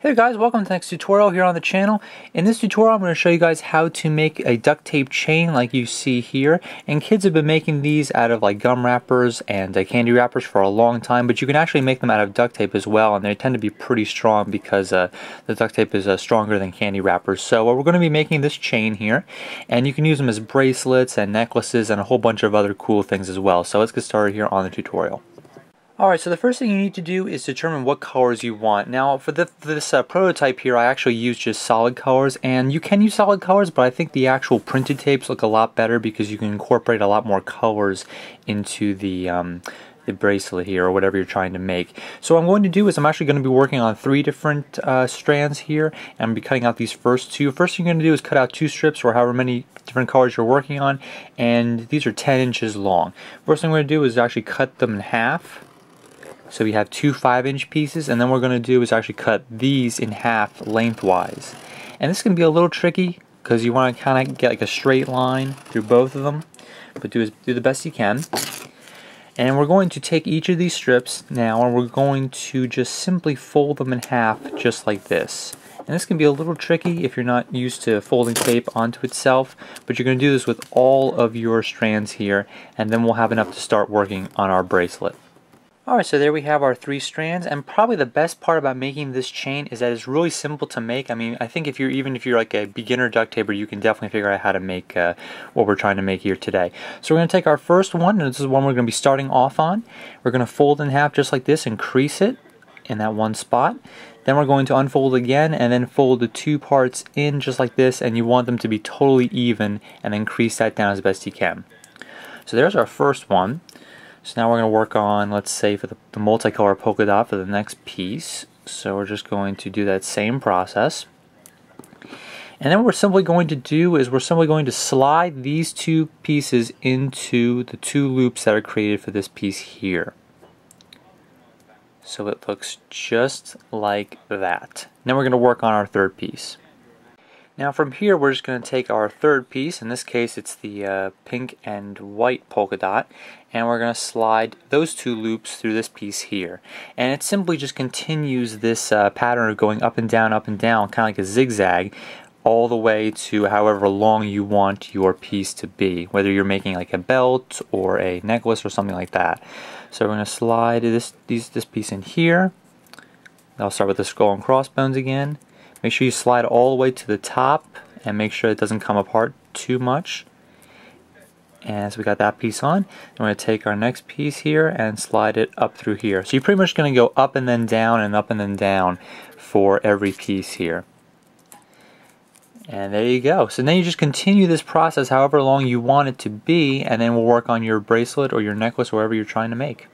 Hey guys, welcome to the next tutorial here on the channel. In this tutorial I'm going to show you guys how to make a duct tape chain like you see here. And kids have been making these out of like gum wrappers and candy wrappers for a long time, but you can actually make them out of duct tape as well, and they tend to be pretty strong because the duct tape is stronger than candy wrappers. So we're going to be making this chain here, and you can use them as bracelets and necklaces and a whole bunch of other cool things as well. So let's get started here on the tutorial. Alright, so the first thing you need to do is determine what colors you want. Now for this prototype here, I actually used just solid colors, and you can use solid colors, but I think the actual printed tapes look a lot better because you can incorporate a lot more colors into the bracelet here, or whatever you're trying to make. So what I'm going to do is I'm actually going to be working on 3 different strands here, and I'm going to be cutting out these first 2. First thing you're going to do is cut out 2 strips, or however many different colors you're working on, and these are 10 inches long. First thing we're going to do is actually cut them in half. So we have 2 5-inch pieces, and then what we're going to do is actually cut these in half lengthwise. And this can be a little tricky because you want to kind of get like a straight line through both of them, but do the best you can. And we're going to take each of these strips now, and we're going to just simply fold them in half just like this. And this can be a little tricky if you're not used to folding tape onto itself, but you're going to do this with all of your strands here, and then we'll have enough to start working on our bracelet. Alright, so there we have our 3 strands, and probably the best part about making this chain is that it's really simple to make. I mean, I think even if you're like a beginner duct taper, you can definitely figure out how to make what we're trying to make here today. So we're going to take our first one, and this is one we're going to be starting off on. We're going to fold in half just like this and crease it in that one spot. Then we're going to unfold again and then fold the 2 parts in just like this, and you want them to be totally even, and then crease that down as best you can. So there's our first one. So now we're going to work on, let's say, for the multicolor polka dot for the next piece. So we're just going to do that same process. And then what we're simply going to do is we're simply going to slide these 2 pieces into the 2 loops that are created for this piece here. So it looks just like that. Now we're going to work on our third piece. Now from here we're just going to take our third piece, in this case it's the pink and white polka dot, and we're going to slide those 2 loops through this piece here. And it simply just continues this pattern of going up and down, kind of like a zigzag, all the way to however long you want your piece to be, whether you're making like a belt or a necklace or something like that. So we're going to slide this piece in here. I'll start with the skull and crossbones again. Make sure you slide all the way to the top and make sure it doesn't come apart too much. And so we got that piece on. I'm going to take our next piece here and slide it up through here. So you're pretty much going to go up and then down and up and then down for every piece here. And there you go. So then you just continue this process however long you want it to be, and then we'll work on your bracelet or your necklace or whatever you're trying to make.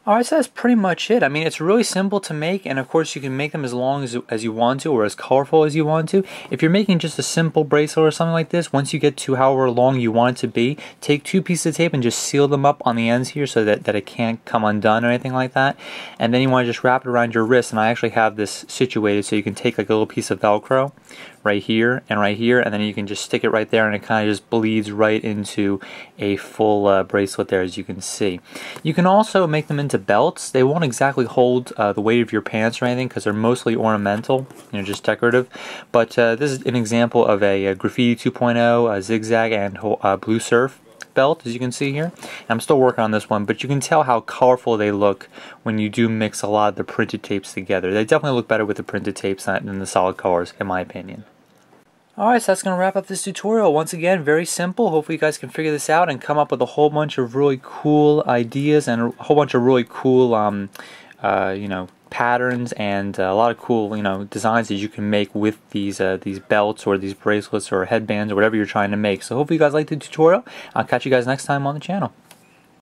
Alright, so that's pretty much it. I mean, it's really simple to make, and of course you can make them as long as you want to, or as colorful as you want to. If you're making just a simple bracelet or something like this, once you get to however long you want it to be, take 2 pieces of tape and just seal them up on the ends here so that it can't come undone or anything like that. And then you want to just wrap it around your wrist, and I actually have this situated so you can take like a little piece of Velcro right here, and then you can just stick it right there, and it kind of just bleeds right into a full bracelet there, as you can see. You can also make them into belts. They won't exactly hold the weight of your pants or anything because they're mostly ornamental, just decorative. But this is an example of a Graffiti 2.0, a zigzag, and blue surf belt, as you can see here. And I'm still working on this one, but you can tell how colorful they look when you do mix a lot of the printed tapes together. They definitely look better with the printed tapes than the solid colors, in my opinion. Alright, so that's going to wrap up this tutorial. Once again, very simple. Hopefully you guys can figure this out and come up with a whole bunch of really cool ideas and a whole bunch of really cool patterns and a lot of cool designs that you can make with these belts or these bracelets or headbands or whatever you're trying to make. So hopefully you guys liked the tutorial. I'll catch you guys next time on the channel.